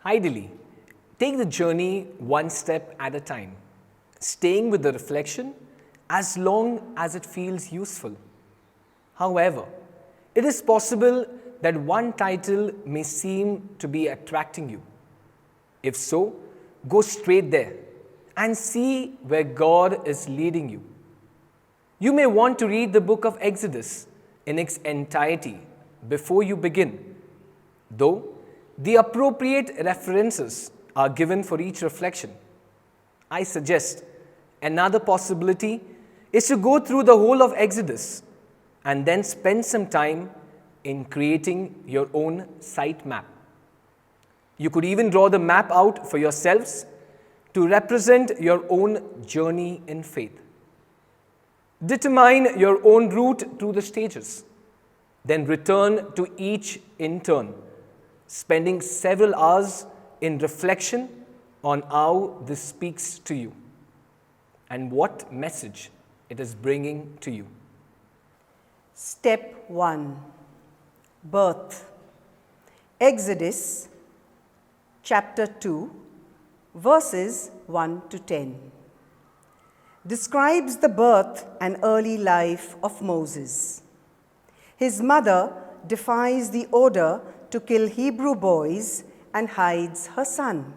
Ideally, take the journey one step at a time, staying with the reflection as long as it feels useful. However, it is possible that one title may seem to be attracting you. If so, go straight there and see where God is leading you. You may want to read the book of Exodus in its entirety before you begin, though the appropriate references are given for each reflection. I suggest another possibility is to go through the whole of Exodus and then spend some time in creating your own site map. You could even draw the map out for yourselves to represent your own journey in faith. Determine your own route through the stages, then return to each in turn, spending several hours in reflection on how this speaks to you and what message it is bringing to you. Step 1. Birth. Exodus chapter 2, verses 1 to 10. Describes the birth and early life of Moses. His mother defies the order to kill Hebrew boys and hides her son.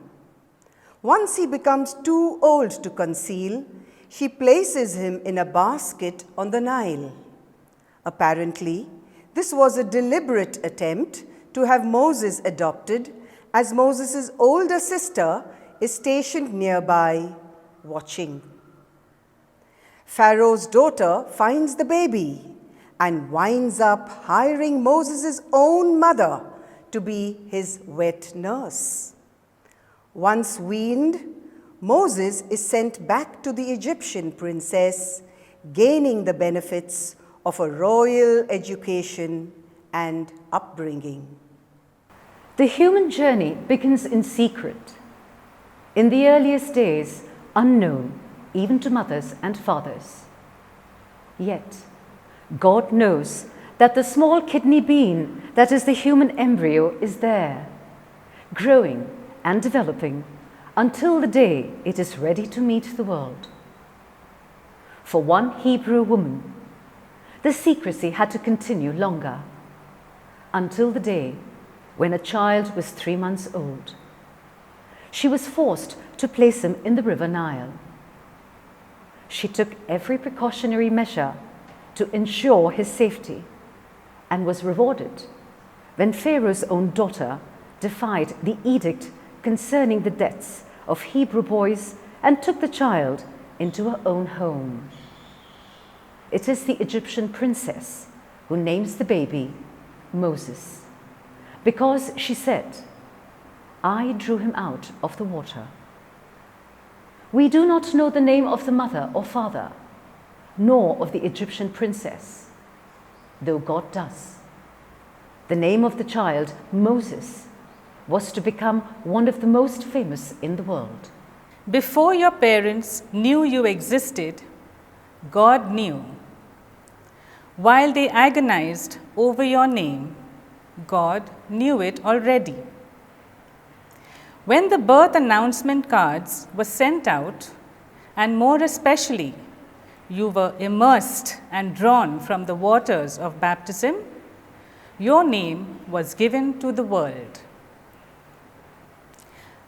Once he becomes too old to conceal, she places him in a basket on the Nile. Apparently, this was a deliberate attempt to have Moses adopted, as Moses' older sister is stationed nearby, watching. Pharaoh's daughter finds the baby and winds up hiring Moses' own mother to be his wet nurse. Once weaned, Moses is sent back to the Egyptian princess, gaining the benefits of a royal education and upbringing. The human journey begins in secret, in the earliest days unknown even to mothers and fathers. Yet, God knows that the small kidney bean that is the human embryo is there, growing and developing until the day it is ready to meet the world. For one Hebrew woman, the secrecy had to continue longer, until the day when a child was 3 months old. She was forced to place him in the river Nile. She took every precautionary measure to ensure his safety and was rewarded when Pharaoh's own daughter defied the edict concerning the deaths of Hebrew boys and took the child into her own home. It is the Egyptian princess who names the baby Moses, because she said, "I drew him out of the water." We do not know the name of the mother or father, nor of the Egyptian princess, though God does. The name of the child, Moses, was to become one of the most famous in the world. Before your parents knew you existed, God knew. While they agonized over your name, God knew it already. When the birth announcement cards were sent out, and more especially, you were immersed and drawn from the waters of baptism, your name was given to the world.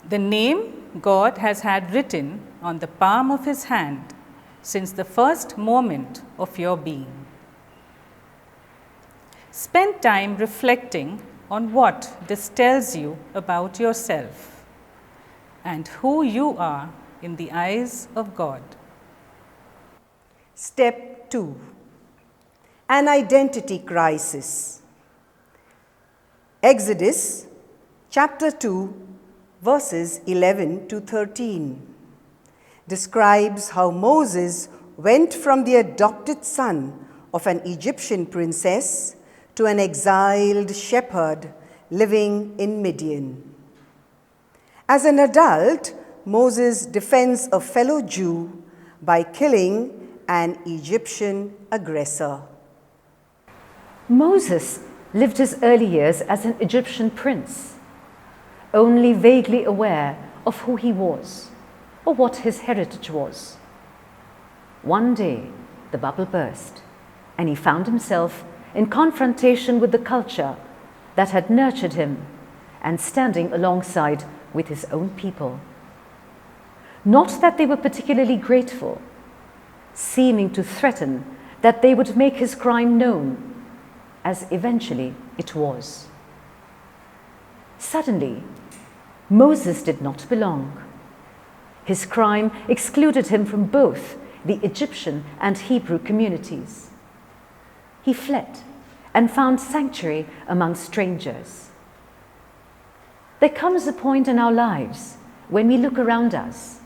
The name God has had written on the palm of His hand since the first moment of your being. Spend time reflecting on what this tells you about yourself and who you are in the eyes of God. Step 2. An identity crisis. Exodus chapter 2, verses 11 to 13 describes how Moses went from the adopted son of an Egyptian princess to an exiled shepherd living in Midian. As an adult, Moses defends a fellow Jew by killing an Egyptian aggressor. Moses lived his early years as an Egyptian prince, only vaguely aware of who he was or what his heritage was. One day, the bubble burst, and he found himself in confrontation with the culture that had nurtured him and standing alongside with his own people. Not that they were particularly grateful, seeming to threaten that they would make his crime known, as eventually it was. Suddenly, Moses did not belong. His crime excluded him from both the Egyptian and Hebrew communities. He fled and found sanctuary among strangers. There comes a point in our lives when we look around us.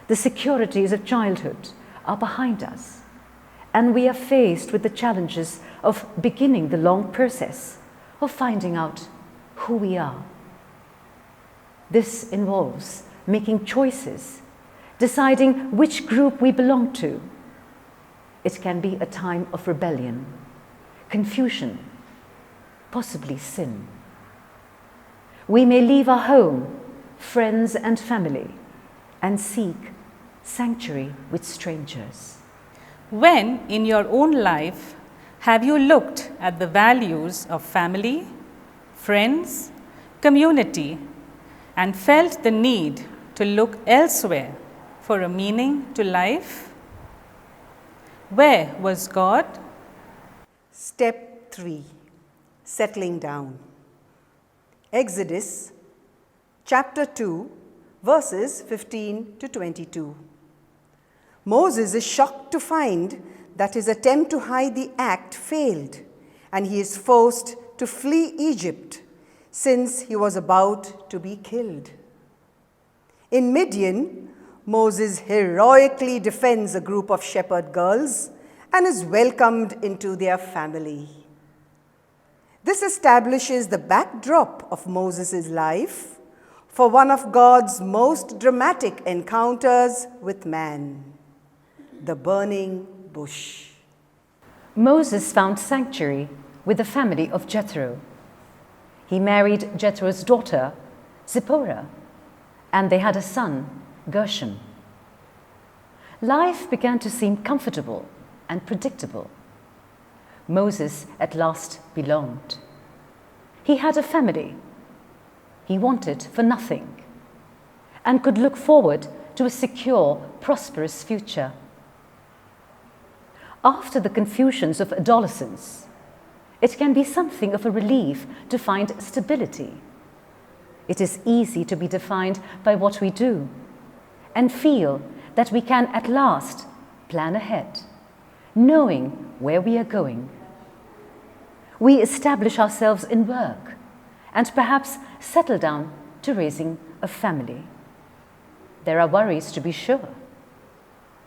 The securities of childhood are behind us, and we are faced with the challenges of beginning the long process of finding out who we are. This involves making choices, deciding which group we belong to. It can be a time of rebellion, confusion, possibly sin. We may leave our home, friends and family, and seek sanctuary with strangers. When in your own life have you looked at the values of family, friends, community, and felt the need to look elsewhere for a meaning to life? Where was God? Step 3. Settling down. Exodus chapter 2, verses 15 to 22. Moses is shocked to find that his attempt to hide the act failed, and he is forced to flee Egypt since he was about to be killed. In Midian, Moses heroically defends a group of shepherd girls and is welcomed into their family. This establishes the backdrop of Moses' life for one of God's most dramatic encounters with man, the burning bush. Moses found sanctuary with the family of Jethro. He married Jethro's daughter, Zipporah, and they had a son, Gershom. Life began to seem comfortable and predictable. Moses at last belonged. He had a family. He wanted for nothing and could look forward to a secure, prosperous future. After the confusions of adolescence, it can be something of a relief to find stability. It is easy to be defined by what we do and feel that we can at last plan ahead, knowing where we are going. We establish ourselves in work and perhaps settle down to raising a family. There are worries, to be sure,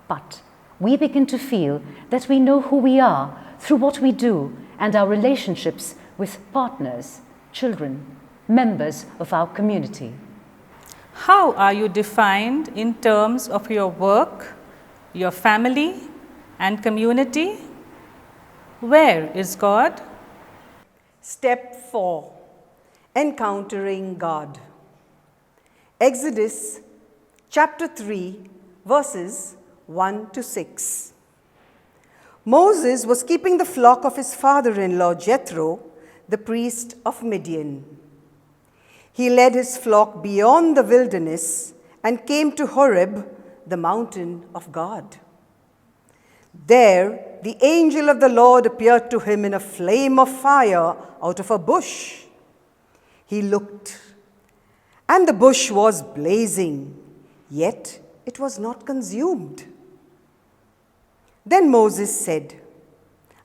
but we begin to feel that we know who we are through what we do and our relationships with partners, children, members of our community. How are you defined in terms of your work, your family, and community? Where is God? Step 4. Encountering God. Exodus chapter 3, verses 1 to 6. Moses was keeping the flock of his father-in-law Jethro, the priest of Midian. He led his flock beyond the wilderness and came to Horeb, the mountain of God. There, the angel of the Lord appeared to him in a flame of fire out of a bush. He looked, and the bush was blazing, yet it was not consumed. Then Moses said,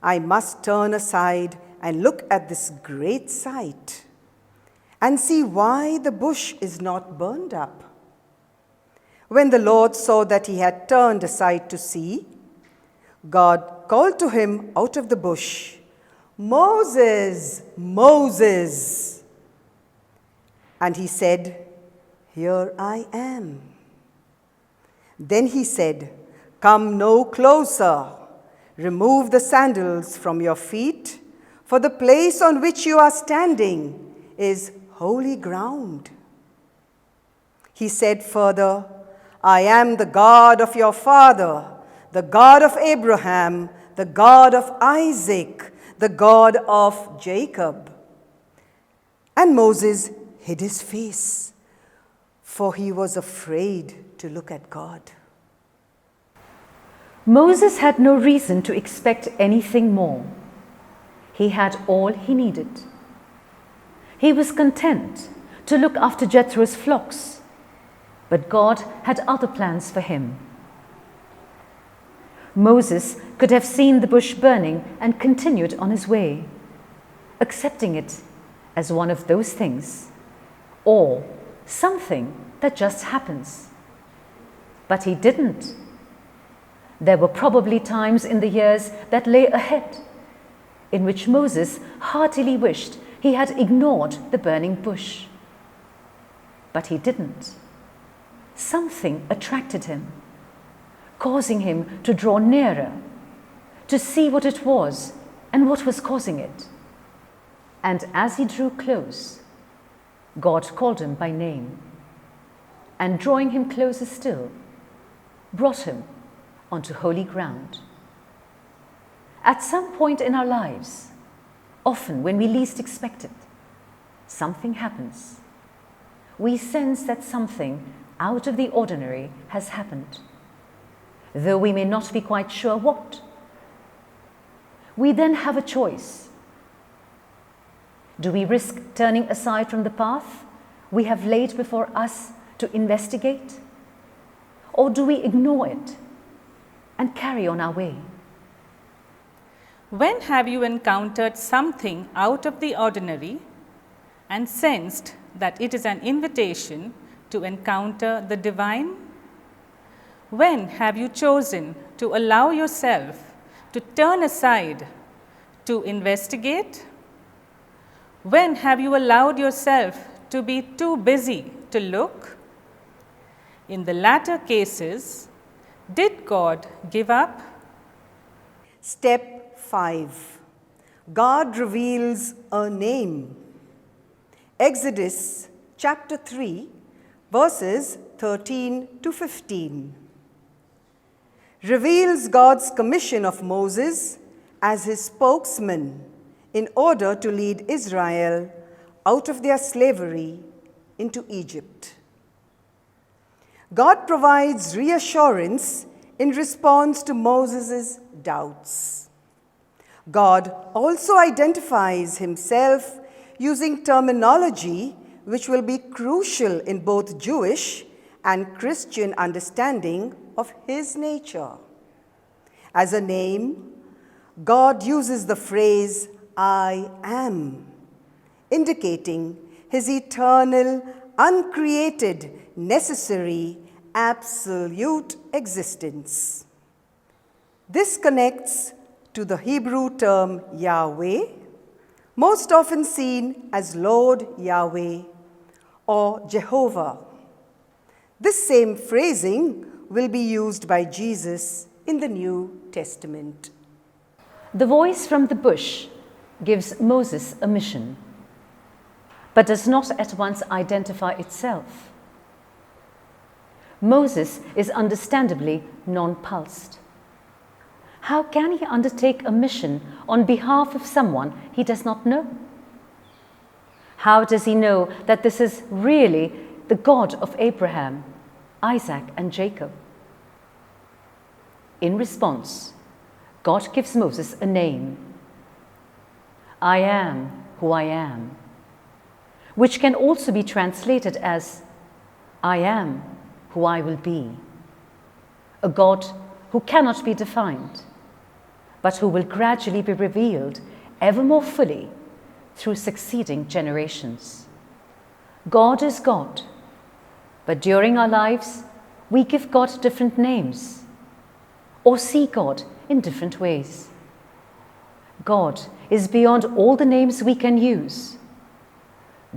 "I must turn aside and look at this great sight and see why the bush is not burned up." When the Lord saw that he had turned aside to see, God called to him out of the bush, "Moses, Moses." And he said, "Here I am." Then he said, "Come no closer. Remove the sandals from your feet, for the place on which you are standing is holy ground." He said further, I am the God of your father, the God of Abraham, the God of Isaac, the God of Jacob. And Moses hid his face, for he was afraid to look at God. Moses had no reason to expect anything more. He had all he needed. He was content to look after Jethro's flocks, but God had other plans for him. Moses could have seen the bush burning and continued on his way, accepting it as one of those things, or something that just happens. But he didn't. There were probably times in the years that lay ahead in which Moses heartily wished he had ignored the burning bush. But he didn't. Something attracted him, causing him to draw nearer, to see what it was and what was causing it. And as he drew close, God called him by name, and drawing him closer still, brought him onto holy ground. At some point in our lives, often when we least expect it, something happens. We sense that something out of the ordinary has happened, though we may not be quite sure what. We then have a choice. Do we risk turning aside from the path we have laid before us to investigate? Or do we ignore it and carry on our way? When have you encountered something out of the ordinary and sensed that it is an invitation to encounter the divine? When have you chosen to allow yourself to turn aside to investigate? When have you allowed yourself to be too busy to look? In the latter cases, did God give up? Step 5. God reveals a name. Exodus chapter 3, verses 13 to 15. Reveals God's commission of Moses as his spokesman in order to lead Israel out of their slavery into Egypt. God provides reassurance in response to Moses' doubts. God also identifies himself using terminology which will be crucial in both Jewish and Christian understanding of his nature. As a name, God uses the phrase, I am, indicating his eternal, uncreated, necessary, absolute existence. This connects to the Hebrew term Yahweh, most often seen as Lord Yahweh or Jehovah. This same phrasing will be used by Jesus in the New Testament. The voice from the bush gives Moses a mission, but does not at once identify itself. Moses is understandably nonplussed. How can he undertake a mission on behalf of someone he does not know? How does he know that this is really the God of Abraham, Isaac, and Jacob? In response, God gives Moses a name. I am who I am, which can also be translated as I am who I will be, a God who cannot be defined, but who will gradually be revealed ever more fully through succeeding generations. God is God, but during our lives, we give God different names or see God in different ways. God is beyond all the names we can use.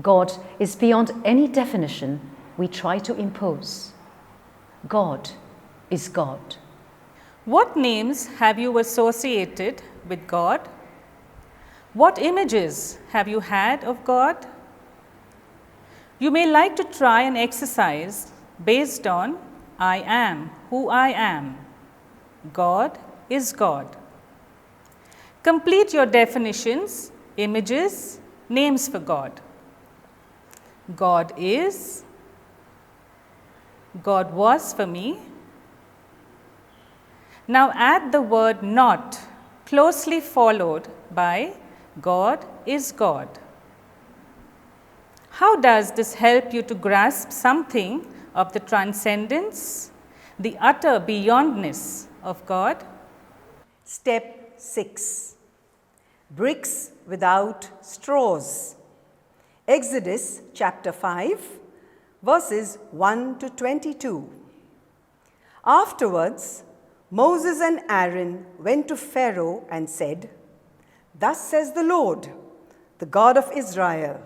God is beyond any definition we try to impose. God is God. What names have you associated with God? What images have you had of God? You may like to try an exercise based on I am who I am. God is God. Complete your definitions, images, names for God. God is, God was for me. Now add the word not, closely followed by God is God. How does this help you to grasp something of the transcendence, the utter beyondness of God? Step 6. Bricks without straws. Exodus chapter 5, verses 1 to 22. Afterwards, Moses and Aaron went to Pharaoh and said, "Thus says the Lord, the God of Israel,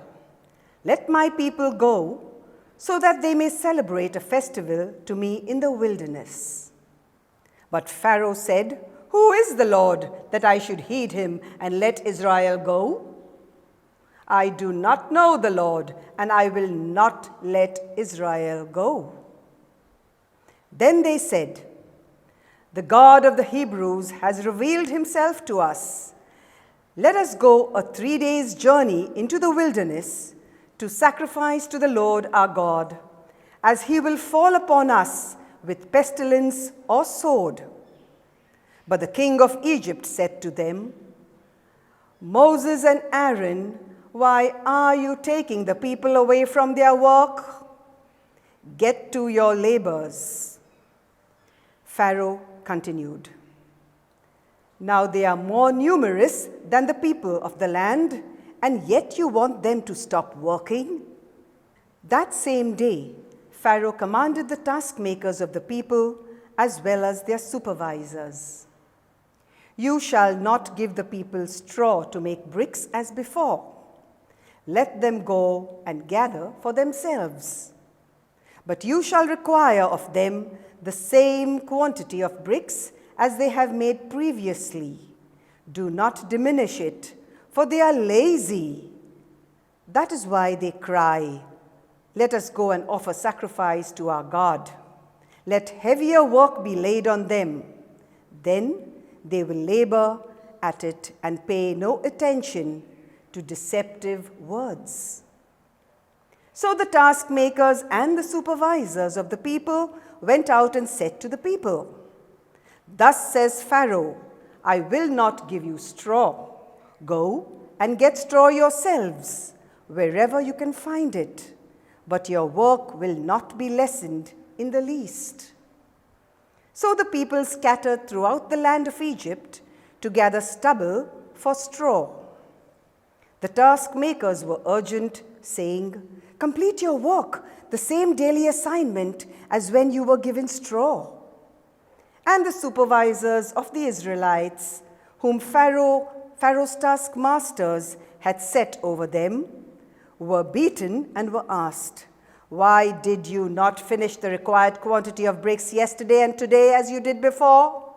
let my people go, so that they may celebrate a festival to me in the wilderness." But Pharaoh said, "Who is the Lord that I should heed him and let Israel go? I do not know the Lord, and I will not let Israel go." Then they said, "The God of the Hebrews has revealed himself to us. Let us go a 3 days' journey into the wilderness to sacrifice to the Lord our God, as he will fall upon us with pestilence or sword." But the king of Egypt said to them, "Moses and Aaron, why are you taking the people away from their work? Get to your labors." Pharaoh continued, "Now they are more numerous than the people of the land, and yet you want them to stop working?" That same day, Pharaoh commanded the taskmakers of the people as well as their supervisors, "You shall not give the people straw to make bricks as before. Let them go and gather for themselves. But you shall require of them the same quantity of bricks as they have made previously. Do not diminish it, for they are lazy. That is why they cry, 'Let us go and offer sacrifice to our God.' Let heavier work be laid on them. Then they will labor at it and pay no attention to deceptive words." So the taskmakers and the supervisors of the people went out and said to the people, "Thus says Pharaoh, I will not give you straw. Go and get straw yourselves, wherever you can find it, but your work will not be lessened in the least." So the people scattered throughout the land of Egypt to gather stubble for straw. The taskmakers were urgent, saying, "Complete your work, the same daily assignment as when you were given straw." And the supervisors of the Israelites, whom Pharaoh's taskmasters had set over them, were beaten and were asked, "Why did you not finish the required quantity of bricks yesterday and today as you did before?"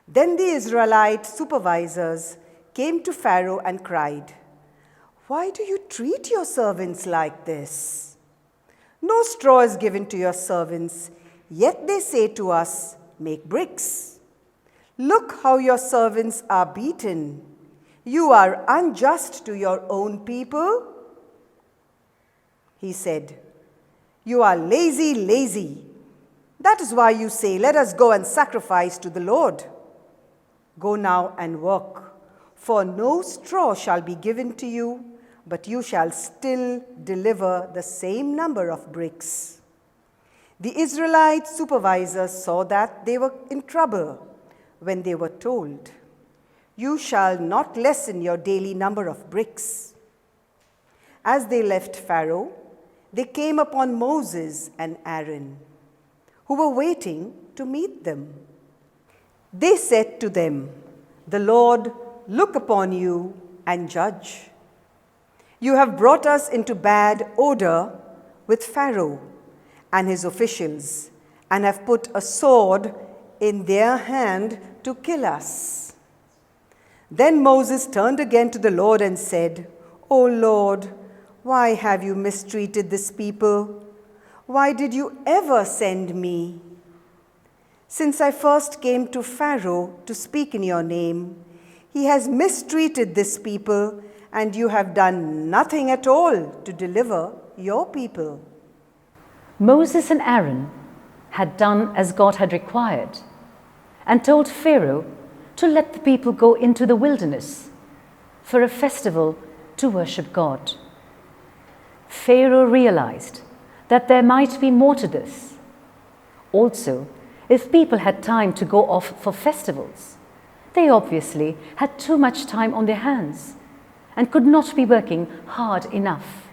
Then the Israelite supervisors came to Pharaoh and cried, "Why do you treat your servants like this? No straw is given to your servants, yet they say to us, 'Make bricks.' Look how your servants are beaten. You are unjust to your own people." He said, "You are lazy, lazy. That is why you say, 'Let us go and sacrifice to the Lord.' Go now and work, for no straw shall be given to you, but you shall still deliver the same number of bricks." The Israelite supervisors saw that they were in trouble when they were told, "You shall not lessen your daily number of bricks." As they left Pharaoh, they came upon Moses and Aaron, who were waiting to meet them. They said to them, "The Lord look upon you and judge. You have brought us into bad odor with Pharaoh and his officials, and have put a sword in their hand to kill us." Then Moses turned again to the Lord and said, "O Lord, why have you mistreated this people? Why did you ever send me? Since I first came to Pharaoh to speak in your name, he has mistreated this people, and you have done nothing at all to deliver your people. Moses and Aaron had done as God had required and told Pharaoh to let the people go into the wilderness for a festival to worship God. Pharaoh realized that there might be more to this. Also, if people had time to go off for festivals, they obviously had too much time on their hands and could not be working hard enough.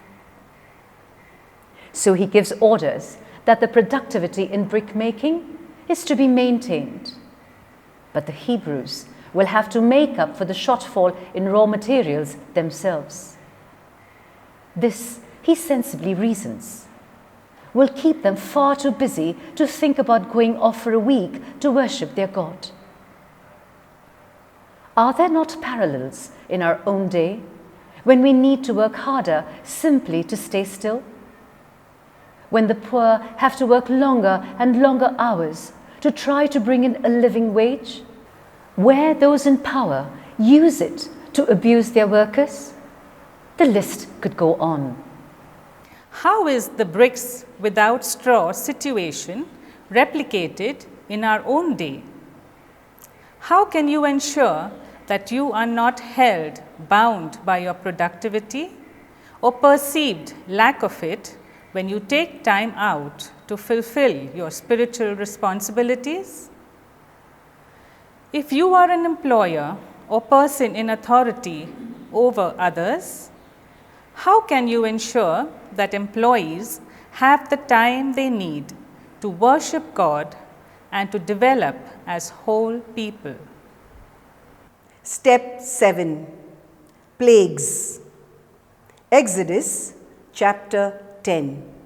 So he gives orders that the productivity in brick making is to be maintained. But the Hebrews will have to make up for the shortfall in raw materials themselves. This, he sensibly reasons, will keep them far too busy to think about going off for a week to worship their God. Are there not parallels in our own day when we need to work harder simply to stay still? When the poor have to work longer and longer hours to try to bring in a living wage? Where those in power use it to abuse their workers? The list could go on. How is the bricks without straw situation replicated in our own day? How can you ensure that you are not held bound by your productivity or perceived lack of it when you take time out to fulfill your spiritual responsibilities? If you are an employer or person in authority over others, how can you ensure that employees have the time they need to worship God and to develop as whole people? Step 7. Plagues. Exodus chapter 10.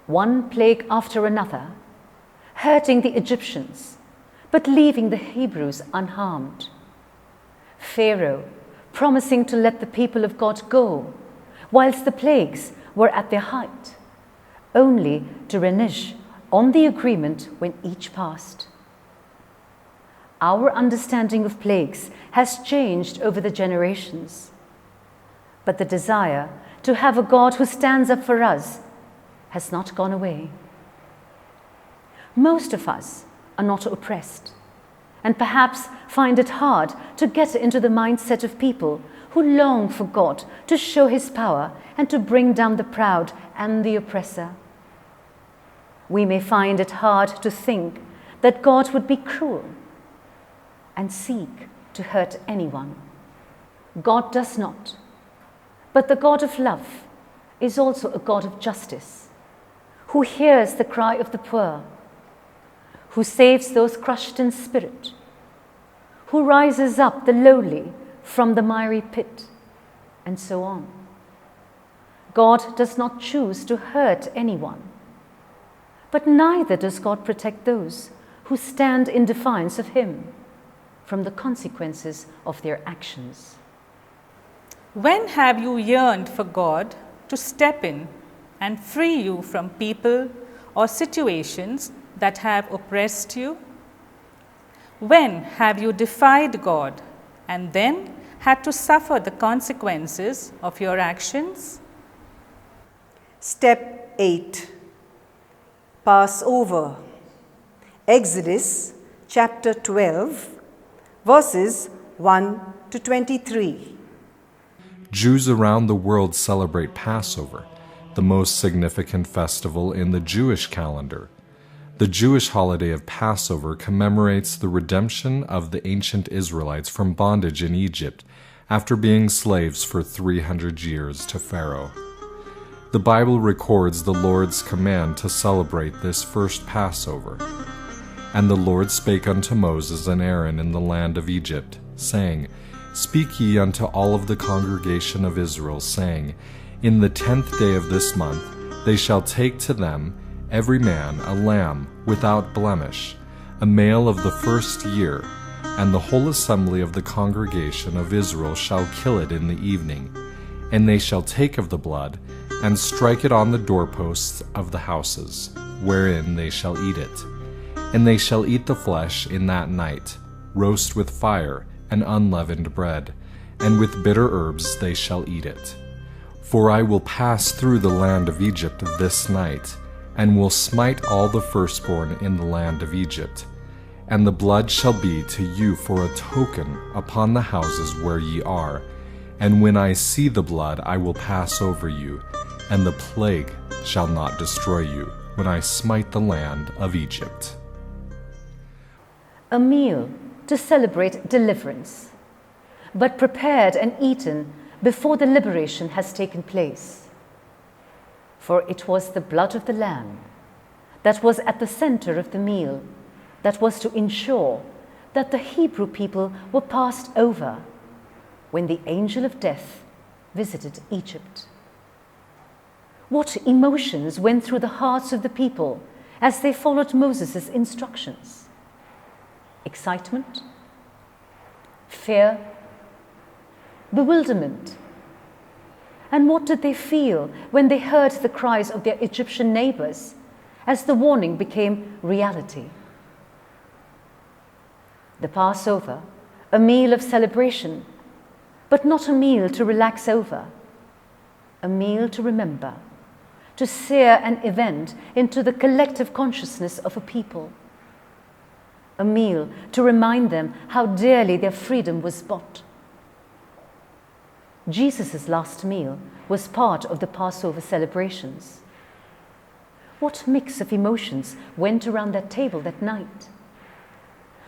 one plague after another, hurting the Egyptians, but leaving the Hebrews unharmed. Pharaoh promising to let the people of God go, whilst the plagues were at their height, only to renege on the agreement when each passed. Our understanding of plagues has changed over the generations, but the desire to have a God who stands up for us has not gone away. Most of us are not oppressed, and perhaps find it hard to get into the mindset of people who long for God to show his power and to bring down the proud and the oppressor. We may find it hard to think that God would be cruel and seek to hurt anyone. God does not, but the God of love is also a God of justice, who hears the cry of the poor, who saves those crushed in spirit, who rises up the lowly from the miry pit, and so on. God does not choose to hurt anyone, but neither does God protect those who stand in defiance of him from the consequences of their actions. When have you yearned for God to step in and free you from people or situations that have oppressed you? When have you defied God and then had to suffer the consequences of your actions? Step 8. Passover. Exodus chapter 12, verses 1 to 23. Jews around the world celebrate Passover, the most significant festival in the Jewish calendar. The Jewish holiday of Passover commemorates the redemption of the ancient Israelites from bondage in Egypt after being slaves for 300 years to Pharaoh. The Bible records the Lord's command to celebrate this first Passover. And the Lord spake unto Moses and Aaron in the land of Egypt, saying, Speak ye unto all of the congregation of Israel, saying, In the 10th day of this month they shall take to them every man a lamb without blemish, a male of the first year, and the whole assembly of the congregation of Israel shall kill it in the evening. And they shall take of the blood, and strike it on the doorposts of the houses, wherein they shall eat it. And they shall eat the flesh in that night, roast with fire, and unleavened bread, and with bitter herbs they shall eat it. For I will pass through the land of Egypt this night, and will smite all the firstborn in the land of Egypt. And the blood shall be to you for a token upon the houses where ye are. And when I see the blood, I will pass over you, and the plague shall not destroy you, when I smite the land of Egypt. A meal to celebrate deliverance, but prepared and eaten before the liberation has taken place. For it was the blood of the Lamb that was at the center of the meal, that was to ensure that the Hebrew people were passed over when the angel of death visited Egypt. What emotions went through the hearts of the people as they followed Moses' instructions? Excitement, fear, bewilderment. And what did they feel when they heard the cries of their Egyptian neighbors as the warning became reality? The Passover, a meal of celebration, but not a meal to relax over, a meal to remember, to sear an event into the collective consciousness of a people. A meal to remind them how dearly their freedom was bought. Jesus' last meal was part of the Passover celebrations. What mix of emotions went around that table that night?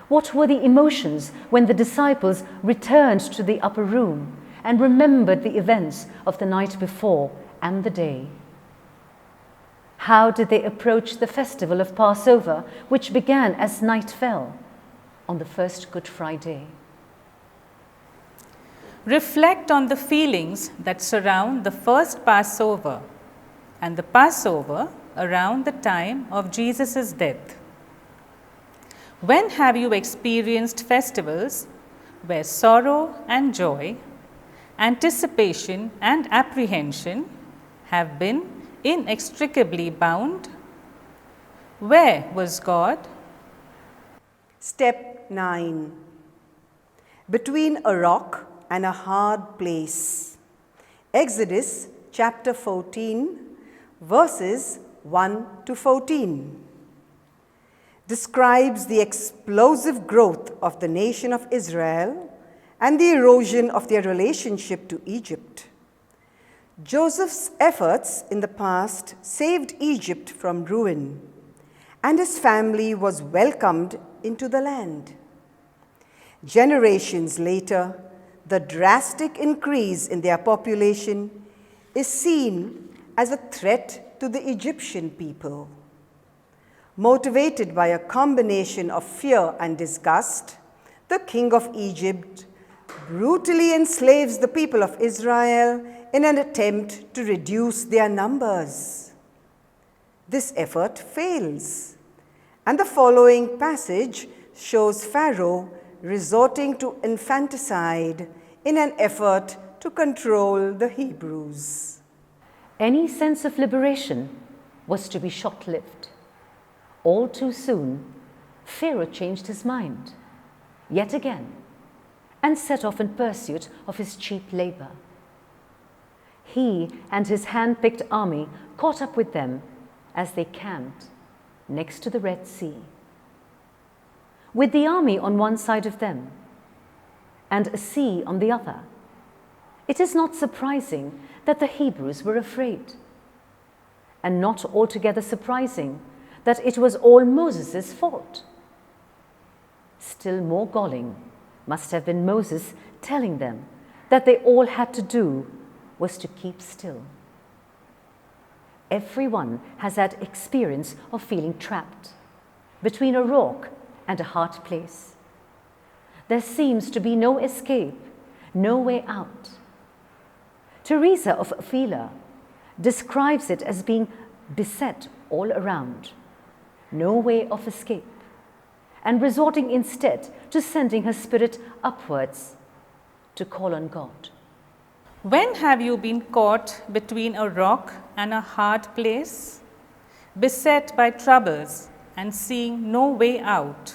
What were the emotions when the disciples returned to the upper room and remembered the events of the night before and the day? How did they approach the festival of Passover, which began as night fell on the first Good Friday? Reflect on the feelings that surround the first Passover and the Passover around the time of Jesus' death? When have you experienced festivals where sorrow and joy, anticipation and apprehension have been inextricably bound? Where was God? Step 9. Between a rock and a hard place. Exodus chapter 14, verses 1 to 14. Describes the explosive growth of the nation of Israel and the erosion of their relationship to Egypt. Joseph's efforts in the past saved Egypt from ruin, and his family was welcomed into the land. Generations later, the drastic increase in their population is seen as a threat to the Egyptian people. Motivated by a combination of fear and disgust, the king of Egypt brutally enslaves the people of Israel in an attempt to reduce their numbers. This effort fails, and the following passage shows Pharaoh resorting to infanticide in an effort to control the Hebrews. Any sense of liberation was to be short-lived. All too soon, Pharaoh changed his mind, yet again, and set off in pursuit of his cheap labor. He and his hand-picked army caught up with them as they camped next to the Red Sea. With the army on one side of them and a sea on the other, it is not surprising that the Hebrews were afraid, and not altogether surprising that it was all Moses' fault. Still more galling must have been Moses telling them that they all had to do was to keep still. Everyone has had experience of feeling trapped between a rock and a hard place. There seems to be no escape, no way out. Teresa of Avila describes it as being beset all around, no way of escape, and resorting instead to sending her spirit upwards to call on God. When have you been caught between a rock and a hard place, beset by troubles and seeing no way out?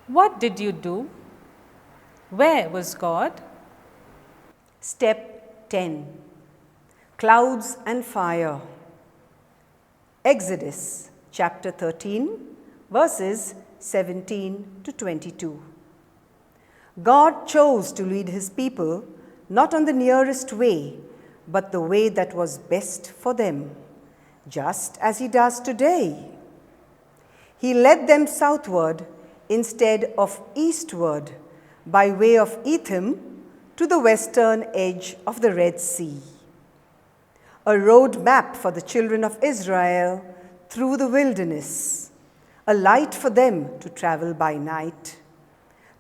What did you do? Where was God? Step 10. Clouds and fire. Exodus chapter 13, verses 17 to 22. God chose to lead his people not on the nearest way, but the way that was best for them, just as he does today. He led them southward instead of eastward by way of Etham to the western edge of the Red Sea. A road map for the children of Israel through the wilderness, a light for them to travel by night,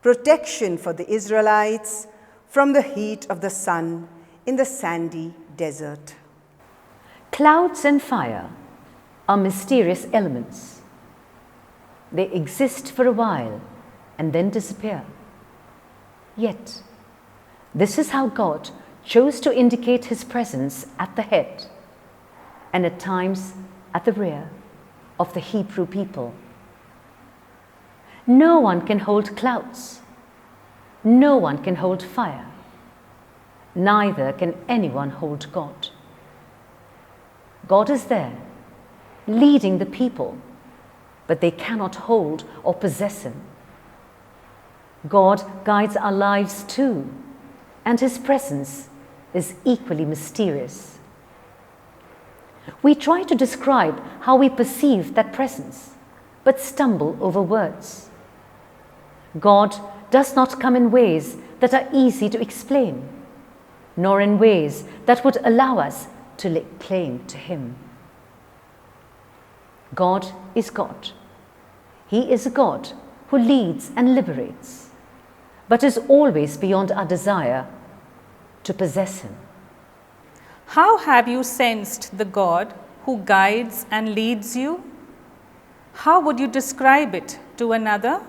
protection for the Israelites from the heat of the sun in the sandy desert. Clouds and fire are mysterious elements. They exist for a while and then disappear. Yet, this is how God chose to indicate his presence at the head and at times at the rear of the Hebrew people. No one can hold clouds. No one can hold fire. Neither can anyone hold God. God is there, leading the people, but they cannot hold or possess him. God guides our lives too, and his presence is equally mysterious. We try to describe how we perceive that presence, but stumble over words. God does not come in ways that are easy to explain, nor in ways that would allow us to lay claim to him. God is God. He is a God who leads and liberates, but is always beyond our desire to possess him. How have you sensed the God who guides and leads you? How would you describe it to another?